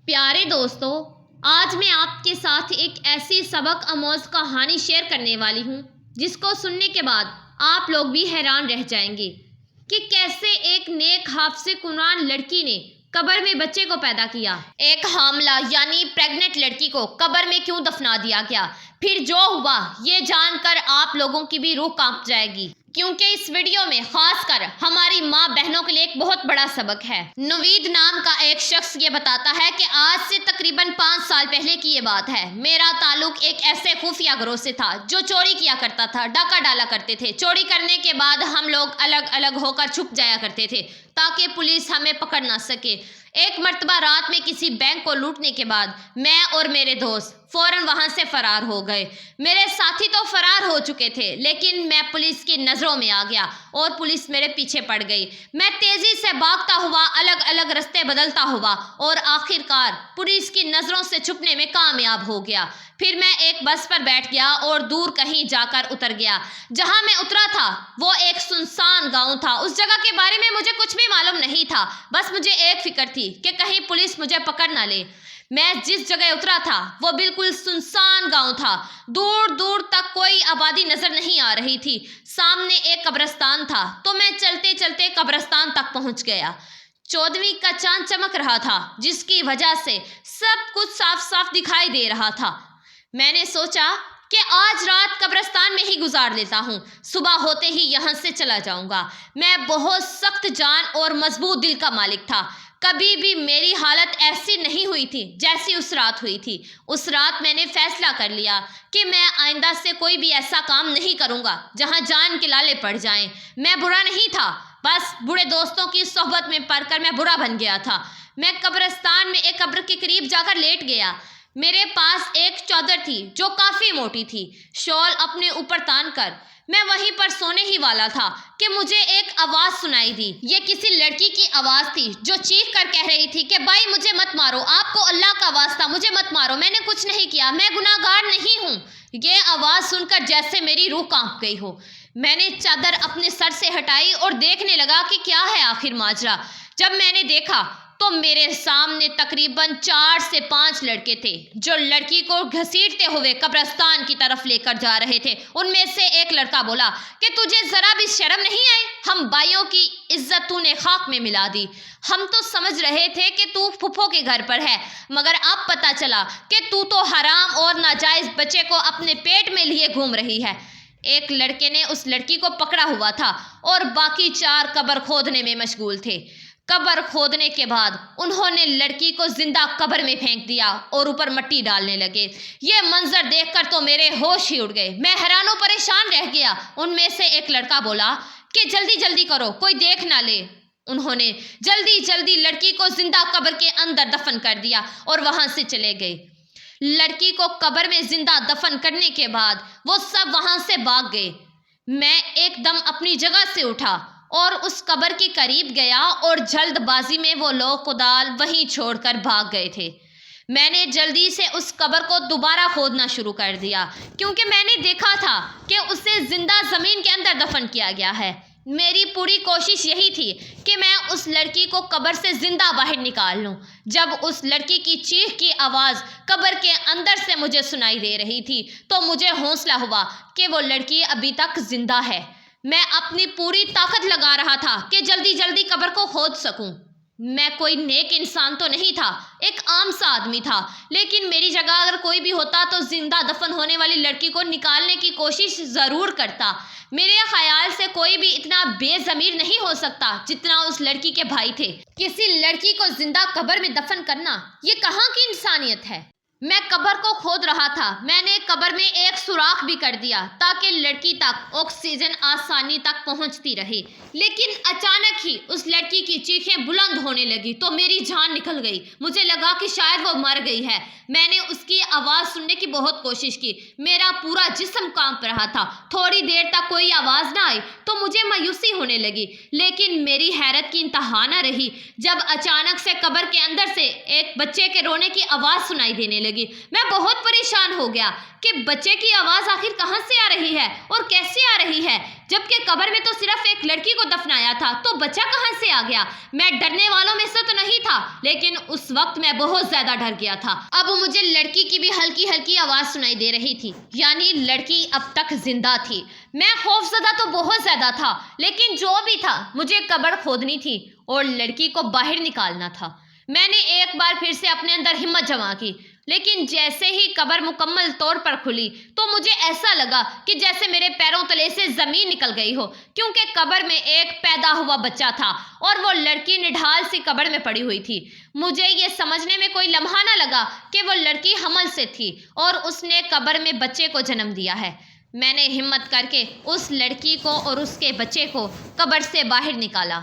پیارے دوستو، آج میں آپ کے ساتھ ایک ایسی سبق آموز کہانی شیئر کرنے والی ہوں جس کو سننے کے بعد آپ لوگ بھی حیران رہ جائیں گے کہ کیسے ایک نیک حافظ قرآن لڑکی نے قبر میں بچے کو پیدا کیا۔ ایک حاملہ یعنی پریگننٹ لڑکی کو قبر میں کیوں دفنا دیا گیا؟ پھر جو ہوا یہ جان کر آپ لوگوں کی بھی روح کانپ جائے گی، کیونکہ اس ویڈیو میں خاص کر ہماری ماں بہنوں کے لیے ایک بہت بڑا سبق ہے۔ نوید نام کا ایک شخص یہ بتاتا ہے کہ آج سے تقریباً 5 سال پہلے کی یہ بات ہے۔ میرا تعلق ایک ایسے خفیہ گروہ سے تھا جو چوری کیا کرتا تھا، ڈاکہ ڈالا کرتے تھے۔ چوری کرنے کے بعد ہم لوگ الگ الگ ہو کر چھپ جایا کرتے تھے تاکہ پولیس ہمیں پکڑ نہ سکے۔ ایک مرتبہ رات میں کسی بینک کو لوٹنے کے بعد میں اور میرے دوست فوراً وہاں سے فرار ہو گئے۔ میرے ساتھی تو فرار ہو چکے تھے لیکن میں پولیس کی نظروں میں آ گیا اور پولیس میرے پیچھے پڑ گئی۔ میں تیزی سے بھاگتا ہوا الگ الگ رستے بدلتا ہوا اور آخرکار پولیس کی نظروں سے چھپنے میں کامیاب ہو گیا۔ پھر میں ایک بس پر بیٹھ گیا اور دور کہیں جا کر اتر گیا۔ جہاں میں اترا تھا وہ ایک سنسان گاؤں تھا۔ اس جگہ کے بارے میں مجھے کچھ بھی معلوم نہیں تھا، بس مجھے ایک فکر تھی کہ کہیں پولیس مجھے پکڑ نہ لے۔ میں جس جگہ اترا تھا وہ بالکل سنسان گاؤں تھا، دور دور تک کوئی آبادی نظر نہیں آ رہی تھی۔ سامنے ایک قبرستان تھا تو میں چلتے چلتے قبرستان تک پہنچ گیا۔ 14ویں کا چاند چمک رہا تھا جس کی وجہ سے سب کچھ صاف صاف دکھائی دے رہا تھا۔ میں نے سوچا کہ آج رات قبرستان میں ہی گزار لیتا ہوں، صبح ہوتے ہی یہاں سے چلا جاؤں گا۔ میں بہت سخت جان اور مضبوط دل کا مالک تھا۔ کبھی بھی میری حالت ایسی نہیں ہوئی تھی جیسی اس رات ہوئی تھی۔ اس رات میں نے فیصلہ کر لیا کہ میں آئندہ سے کوئی بھی ایسا کام نہیں کروں گا جہاں جان کے لالے پڑ جائیں۔ میں برا نہیں تھا، بس برے دوستوں کی صحبت میں پڑ کر میں برا بن گیا تھا۔ میں قبرستان میں ایک قبر کے قریب جا کر لیٹ گیا۔ میرے پاس ایک چادر تھی جو کافی موٹی تھی۔ شال اپنے اوپر تان کر میں وہیں پر سونے ہی والا تھا کہ مجھے ایک آواز سنائی دی۔ یہ کسی لڑکی کی آواز تھی جو چیخ کر کہہ رہی تھی کہ بھائی مجھے مت مارو، آپ کو اللہ کا واسطہ مجھے مت مارو، میں نے کچھ نہیں کیا، میں گناہ گار نہیں ہوں۔ یہ آواز سن کر جیسے میری روح کانپ گئی ہو۔ میں نے چادر اپنے سر سے ہٹائی اور دیکھنے لگا کہ کیا ہے آخر ماجرا۔ جب میں نے دیکھا تو میرے سامنے تقریباً 4 سے 5 لڑکے تھے جو لڑکی کو گھسیٹتے ہوئے قبرستان کی طرف لے کر جا رہے تھے۔ ان میں سے ایک لڑکا بولا کہ تجھے ذرا بھی شرم نہیں آئی؟ ہم بھائیوں کی عزت تو نے خاک میں ملا دی۔ ہم تو سمجھ رہے تھے کہ تو پھپھو کے گھر پر ہے، مگر اب پتہ چلا کہ تو حرام اور ناجائز بچے کو اپنے پیٹ میں لیے گھوم رہی ہے۔ ایک لڑکے نے اس لڑکی کو پکڑا ہوا تھا اور باقی 4 قبر کھودنے میں مشغول تھے۔ قبر کھودنے کے بعد انہوں نے لڑکی کو زندہ قبر میں پھینک دیا اور اوپر مٹی ڈالنے لگے۔ یہ منظر دیکھ کر تو میرے ہوش ہی اڑ گئے، میں حیران و پریشان رہ گیا۔ ان میں سے ایک لڑکا بولا کہ جلدی جلدی کرو کوئی دیکھ نہ لے۔ انہوں نے جلدی جلدی لڑکی کو زندہ قبر کے اندر دفن کر دیا اور وہاں سے چلے گئے۔ لڑکی کو قبر میں زندہ دفن کرنے کے بعد وہ سب وہاں سے بھاگ گئے۔ میں ایک دم اپنی جگہ سے اٹھا اور اس قبر کے قریب گیا اور جلد بازی میں وہ لوگ کدال وہیں چھوڑ کر بھاگ گئے تھے۔ میں نے جلدی سے اس قبر کو دوبارہ کھودنا شروع کر دیا کیونکہ میں نے دیکھا تھا کہ اسے زندہ زمین کے اندر دفن کیا گیا ہے۔ میری پوری کوشش یہی تھی کہ میں اس لڑکی کو قبر سے زندہ باہر نکال لوں۔ جب اس لڑکی کی چیخ کی آواز قبر کے اندر سے مجھے سنائی دے رہی تھی تو مجھے حوصلہ ہوا کہ وہ لڑکی ابھی تک زندہ ہے۔ میں اپنی پوری طاقت لگا رہا تھا کہ جلدی جلدی قبر کو کھود سکوں۔ میں کوئی نیک انسان تو نہیں تھا، ایک عام سا آدمی تھا، لیکن میری جگہ اگر کوئی بھی ہوتا تو زندہ دفن ہونے والی لڑکی کو نکالنے کی کوشش ضرور کرتا۔ میرے خیال سے کوئی بھی اتنا بے ضمیر نہیں ہو سکتا جتنا اس لڑکی کے بھائی تھے۔ کسی لڑکی کو زندہ قبر میں دفن کرنا یہ کہاں کی انسانیت ہے؟ میں قبر کو کھود رہا تھا۔ میں نے قبر میں ایک سوراخ بھی کر دیا تاکہ لڑکی تک آکسیجن آسانی تک پہنچتی رہے، لیکن اچانک ہی اس لڑکی کی چیخیں بلند ہونے لگی تو میری جان نکل گئی۔ مجھے لگا کہ شاید وہ مر گئی ہے۔ میں نے اس کی آواز سننے کی بہت کوشش کی، میرا پورا جسم کانپ رہا تھا۔ تھوڑی دیر تک کوئی آواز نہ آئی تو مجھے مایوسی ہونے لگی، لیکن میری حیرت کی انتہا نہ رہی جب اچانک سے قبر کے اندر سے ایک بچے کے رونے کی آواز سنائی دینے لگی۔ لگی۔ میں بہت پریشان ہو گیا کہ بچے کی آواز آخر کہاں سے آ رہی ہے اور کیسے آ رہی ہے، جبکہ قبر میں تو صرف ایک لڑکی کو دفنایا تھا، تو بچہ کہاں سے آ گیا؟ میں ڈرنے والوں میں سے تو نہیں تھا، لیکن اس وقت میں بہت زیادہ ڈر گیا تھا۔ اب مجھے لڑکی کی بھی ہلکی ہلکی آواز سنائی دے رہی تھی، یعنی لڑکی اب تک زندہ تھی۔ میں خوفزدہ تو بہت زیادہ تھا، لیکن جو بھی تھا مجھے قبر کھودنی تھی اور لڑکی کو باہر نکالنا تھا۔ میں نے ایک بار پھر سے اپنے اندر ہمت جمع کی، لیکن جیسے ہی قبر مکمل طور پر کھلی تو مجھے ایسا لگا کہ جیسے میرے پیروں تلے سے زمین نکل گئی ہو، کیونکہ قبر میں ایک پیدا ہوا بچہ تھا اور وہ لڑکی نڈھال سی قبر میں پڑی ہوئی تھی۔ مجھے یہ سمجھنے میں کوئی لمحہ نہ لگا کہ وہ لڑکی حمل سے تھی اور اس نے قبر میں بچے کو جنم دیا ہے۔ میں نے ہمت کر کے اس لڑکی کو اور اس کے بچے کو قبر سے باہر نکالا۔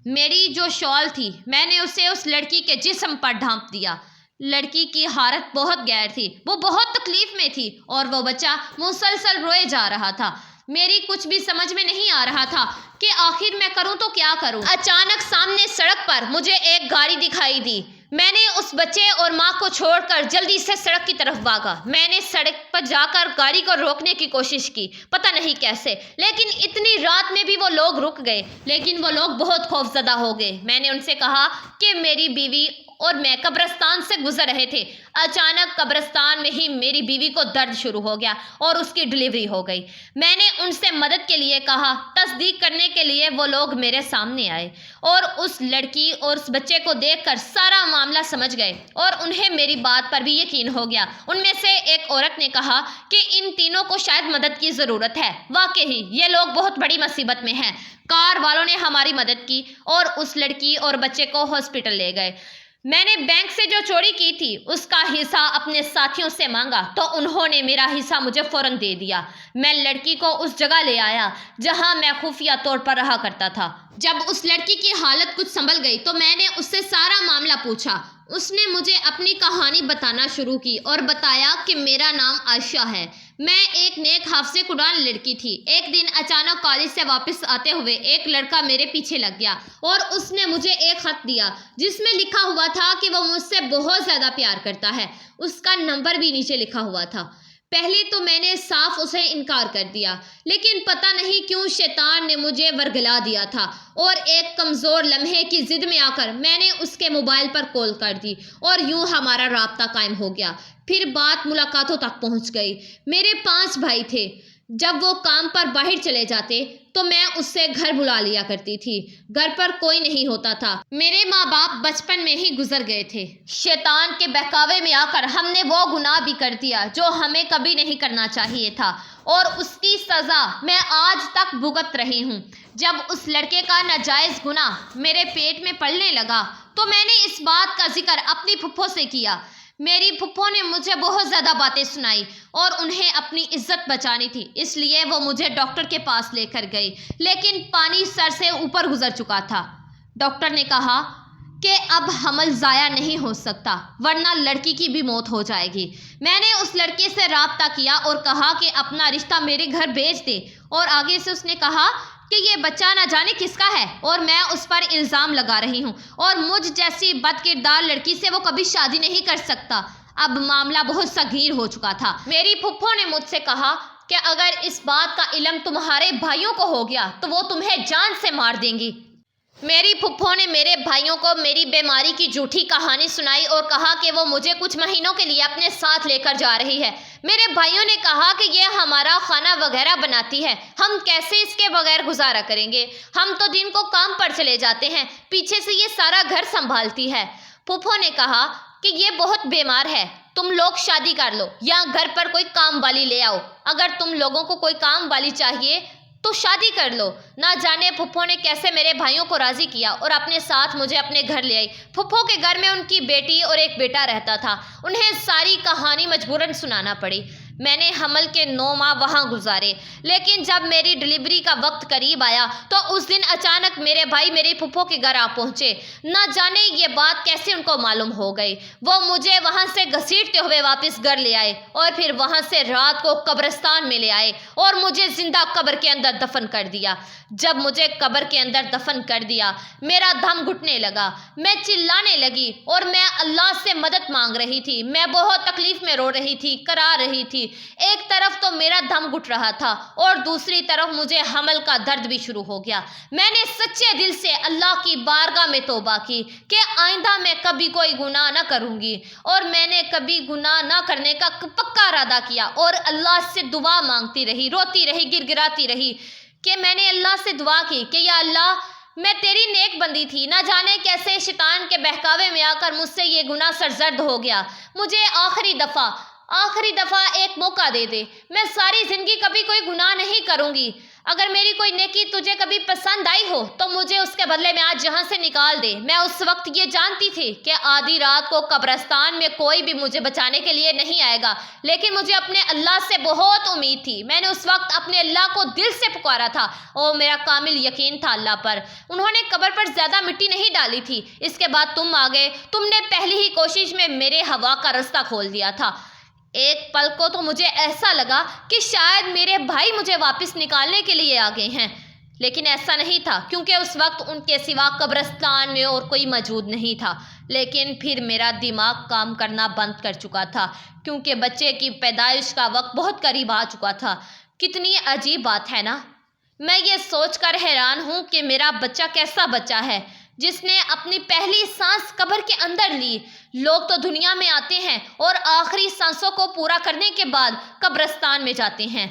میری جو شال تھی میں نے اسے اس لڑکی کے جسم پر ڈھانپ دیا۔ لڑکی کی حالت بہت غیر تھی، وہ بہت تکلیف میں تھی اور وہ بچہ مسلسل روئے جا رہا تھا۔ میری کچھ بھی سمجھ میں نہیں آ رہا تھا کہ آخر میں کروں تو کیا کروں۔ اچانک سامنے سڑک پر مجھے ایک گاڑی دکھائی دی۔ میں نے اس بچے اور ماں کو چھوڑ کر جلدی سے سڑک کی طرف بھاگا۔ میں نے سڑک پر جا کر گاڑی کو روکنے کی کوشش کی، پتہ نہیں کیسے، لیکن اتنی رات میں بھی وہ لوگ رک گئے، لیکن وہ لوگ بہت خوفزدہ ہو گئے۔ میں نے ان سے کہا کہ میری بیوی اور میں قبرستان سے گزر رہے تھے۔ اچانک قبرستان میں ہی میری بیوی کو درد شروع ہو گیا اور اس کی ڈلیوری ہو گئی۔ میں نے ان سے مدد کے لیے کہا۔ تصدیق کرنے کے لیے وہ لوگ میرے سامنے آئے اور اس لڑکی اور اس بچے کو دیکھ کر سارا معاملہ سمجھ گئے اور انہیں میری بات پر بھی یقین ہو گیا۔ ان میں سے ایک عورت نے کہا کہ ان تینوں کو شاید مدد کی ضرورت ہے۔ واقعی یہ لوگ بہت بڑی مصیبت میں ہیں۔ کار والوں نے ہماری مدد کی اور اس لڑکی اور بچے کو ہاسپٹل لے گئے۔ میں نے بینک سے جو چوری کی تھی اس کا حصہ اپنے ساتھیوں سے مانگا تو انہوں نے میرا حصہ مجھے فوراً دے دیا۔ میں لڑکی کو اس جگہ لے آیا جہاں میں خفیہ طور پر رہا کرتا تھا۔ جب اس لڑکی کی حالت کچھ سنبھل گئی تو میں نے اس سے سارا معاملہ پوچھا۔ اس نے مجھے اپنی کہانی بتانا شروع کی اور بتایا کہ میرا نام عائشہ ہے، میں ایک نیک حافظ قرآن لڑکی تھی۔ ایک دن اچانک کالج سے واپس آتے ہوئے ایک لڑکا میرے پیچھے لگ گیا اور اس نے مجھے ایک خط دیا جس میں لکھا ہوا تھا کہ وہ مجھ سے بہت زیادہ پیار کرتا ہے۔ اس کا نمبر بھی نیچے لکھا ہوا تھا۔ پہلے تو میں نے صاف اسے انکار کر دیا، لیکن پتہ نہیں کیوں شیطان نے مجھے ورگلا دیا تھا اور ایک کمزور لمحے کی ضد میں آ کر میں نے اس کے موبائل پر کال کر دی اور یوں ہمارا رابطہ قائم ہو گیا۔ پھر بات ملاقاتوں تک پہنچ گئی۔ میرے 5 بھائی تھے۔ جب وہ کام پر باہر چلے جاتے تو میں اس سے گھر بلا لیا کرتی تھی۔ گھر پر کوئی نہیں ہوتا تھا۔ میرے ماں باپ بچپن میں ہی گزر گئے تھے۔ شیطان کے بہکاوے میں آ کر ہم نے وہ گناہ بھی کر دیا جو ہمیں کبھی نہیں کرنا چاہیے تھا اور اس کی سزا میں آج تک بھگت رہی ہوں۔ جب اس لڑکے کا ناجائز گناہ میرے پیٹ میں پڑنے لگا تو میں نے اس بات کا ذکر اپنی پھپھو سے کیا۔ میری پھپھو نے مجھے بہت زیادہ باتیں سنائی اور انہیں اپنی عزت بچانی تھی، اس لیے وہ مجھے ڈاکٹر کے پاس لے کر گئی، لیکن پانی سر سے اوپر گزر چکا تھا۔ ڈاکٹر نے کہا کہ اب حمل ضائع نہیں ہو سکتا ورنہ لڑکی کی بھی موت ہو جائے گی۔ میں نے اس لڑکے سے رابطہ کیا اور کہا کہ اپنا رشتہ میرے گھر بھیج دے، اور آگے سے اس نے کہا کہ یہ بچہ نہ جانے کس کا ہے اور میں اس پر الزام لگا رہی ہوں اور مجھ جیسی بد کردار لڑکی سے وہ کبھی شادی نہیں کر سکتا۔ اب معاملہ بہت سنگین ہو چکا تھا۔ میری پھپھو نے مجھ سے کہا کہ اگر اس بات کا علم تمہارے بھائیوں کو ہو گیا تو وہ تمہیں جان سے مار دیں گی۔ میری پھپھو نے میرے بھائیوں کو میری بیماری کی جھوٹی کہانی سنائی اور کہا کہ وہ مجھے کچھ مہینوں کے لیے اپنے ساتھ لے کر جا رہی ہے۔ میرے بھائیوں نے کہا کہ یہ ہمارا کھانا وغیرہ بناتی ہے، ہم کیسے اس کے بغیر گزارا کریں گے؟ ہم تو دن کو کام پر چلے جاتے ہیں، پیچھے سے یہ سارا گھر سنبھالتی ہے۔ پھپھو نے کہا کہ یہ بہت بیمار ہے، تم لوگ شادی کر لو یا گھر پر کوئی کام والی لے آؤ۔ اگر تم لوگوں کو کوئی کام والی چاہیے تو شادی کر لو۔ نہ جانے پھپھو نے کیسے میرے بھائیوں کو راضی کیا اور اپنے ساتھ مجھے اپنے گھر لے آئی۔ پھپھو کے گھر میں ان کی بیٹی اور ایک بیٹا رہتا تھا۔ انہیں ساری کہانی مجبوراً سنانا پڑی۔ میں نے حمل کے 9 ماہ وہاں گزارے، لیکن جب میری ڈلیوری کا وقت قریب آیا تو اس دن اچانک میرے بھائی میری پھپھو کے گھر آ پہنچے۔ نہ جانے یہ بات کیسے ان کو معلوم ہو گئی۔ وہ مجھے وہاں سے گھسیٹتے ہوئے واپس گھر لے آئے اور پھر وہاں سے رات کو قبرستان میں لے آئے اور مجھے زندہ قبر کے اندر دفن کر دیا۔ جب مجھے قبر کے اندر دفن کر دیا، میرا دم گھٹنے لگا، میں چلانے لگی اور میں اللہ سے مدد مانگ رہی تھی۔ میں بہت تکلیف میں رو رہی تھی، کرا رہی تھی۔ ایک طرف تو میرا دم گھٹ رہا تھا اور دوسری طرف مجھے حمل کا درد بھی شروع ہو گیا۔ میں نے سچے دل سے اللہ کی بارگاہ میں توبہ کی کہ آئندہ میں کبھی کوئی گناہ نہ کروں گی، اور میں نے کبھی گناہ نہ کرنے کا پکا ارادہ کیا اور اللہ سے دعا مانگتی رہی، روتی رہی، گر گراتی رہی کہ میں نے اللہ سے دعا کی کہ یا اللہ، میں تیری نیک بندی تھی، نہ جانے کیسے شیطان کے بہکاوے میں آ کر مجھ سے یہ گناہ سرزد ہو گیا۔ مجھے آخری دفعہ ایک موقع دے دے۔ میں ساری زندگی کبھی کوئی گناہ نہیں کروں گی۔ اگر میری کوئی نیکی تجھے کبھی پسند آئی ہو تو مجھے اس کے بدلے میں آج یہاں سے نکال دے۔ میں اس وقت یہ جانتی تھی کہ آدھی رات کو قبرستان میں کوئی بھی مجھے بچانے کے لیے نہیں آئے گا، لیکن مجھے اپنے اللہ سے بہت امید تھی۔ میں نے اس وقت اپنے اللہ کو دل سے پکارا تھا اور میرا کامل یقین تھا اللہ پر۔ انہوں نے قبر پر زیادہ مٹی نہیں ڈالی تھی۔ اس کے بعد تم آ گئے، تم نے پہلی ہی کوشش میں میرے ہوا کا رستہ کھول دیا تھا۔ ایک پل کو تو مجھے ایسا لگا کہ شاید میرے بھائی مجھے واپس نکالنے کے لیے آ گئے ہیں، لیکن ایسا نہیں تھا، کیونکہ اس وقت ان کے سوا قبرستان میں اور کوئی موجود نہیں تھا۔ لیکن پھر میرا دماغ کام کرنا بند کر چکا تھا، کیونکہ بچے کی پیدائش کا وقت بہت قریب آ چکا تھا۔ کتنی عجیب بات ہے نا، میں یہ سوچ کر حیران ہوں کہ میرا بچہ کیسا بچہ ہے جس نے اپنی پہلی سانس قبر کے اندر لی۔ لوگ تو دنیا میں آتے ہیں اور آخری سانسوں کو پورا کرنے کے بعد قبرستان میں جاتے ہیں،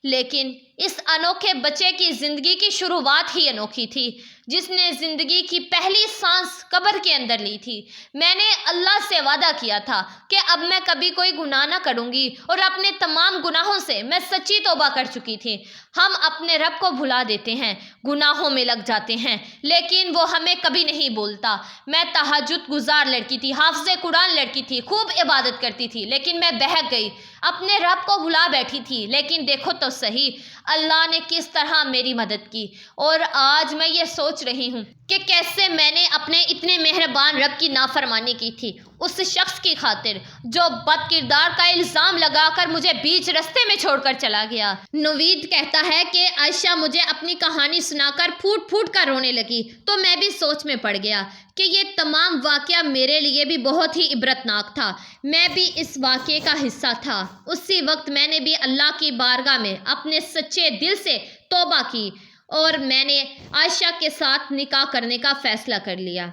لیکن اس انوکھے بچے کی زندگی کی شروعات ہی انوکھی تھی، جس نے زندگی کی پہلی سانس قبر کے اندر لی تھی۔ میں نے اللہ سے وعدہ کیا تھا کہ اب میں کبھی کوئی گناہ نہ کروں گی، اور اپنے تمام گناہوں سے میں سچی توبہ کر چکی تھی۔ ہم اپنے رب کو بھلا دیتے ہیں، گناہوں میں لگ جاتے ہیں، لیکن وہ ہمیں کبھی نہیں بولتا۔ میں تہجد گزار لڑکی تھی، حافظ قرآن لڑکی تھی، خوب عبادت کرتی تھی، لیکن میں بہک گئی، اپنے رب کو بھلا بیٹھی تھی۔ لیکن دیکھو تو صحیح اللہ نے کس طرح میری مدد کی، اور آج میں یہ سوچ رہی ہوں کہ کیسے میں نے اپنے اتنے مہربان رب کی نافرمانی کی تھی، اس شخص کی خاطر جو بد کردار کا الزام لگا کر مجھے بیچ رستے میں چھوڑ کر چلا گیا۔ نوید کہتا ہے کہ عائشہ مجھے اپنی کہانی سنا کر پھوٹ پھوٹ کر رونے لگی تو میں بھی سوچ میں پڑ گیا کہ یہ تمام واقعہ میرے لیے بھی بہت ہی عبرتناک تھا۔ میں بھی اس واقعے کا حصہ تھا۔ اسی وقت میں نے بھی اللہ کی بارگاہ میں اپنے سچے دل سے توبہ کی اور میں نے عائشہ کے ساتھ نکاح کرنے کا فیصلہ کر لیا۔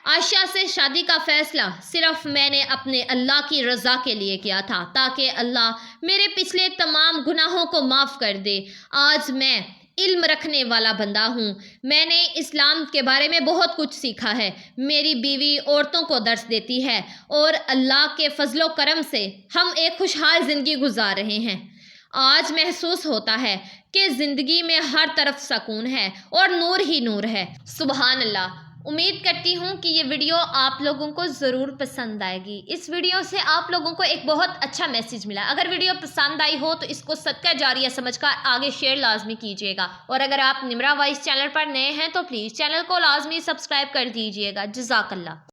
عائشہ سے شادی کا فیصلہ صرف میں نے اپنے اللہ کی رضا کے لیے کیا تھا، تاکہ اللہ میرے پچھلے تمام گناہوں کو معاف کر دے۔ آج میں علم رکھنے والا بندہ ہوں۔ میں نے اسلام کے بارے میں بہت کچھ سیکھا ہے۔ میری بیوی عورتوں کو درس دیتی ہے اور اللہ کے فضل و کرم سے ہم ایک خوشحال زندگی گزار رہے ہیں۔ آج محسوس ہوتا ہے کہ زندگی میں ہر طرف سکون ہے اور نور ہی نور ہے۔ سبحان اللہ۔ امید کرتی ہوں کہ یہ ویڈیو آپ لوگوں کو ضرور پسند آئے گی۔ اس ویڈیو سے آپ لوگوں کو ایک بہت اچھا میسج ملا۔ اگر ویڈیو پسند آئی ہو تو اس کو صدقہ جاریہ سمجھ کر آگے شیئر لازمی کیجیے گا، اور اگر آپ نمرہ وائس چینل پر نئے ہیں تو پلیز چینل کو لازمی سبسکرائب کر دیجیے گا۔ جزاک اللہ۔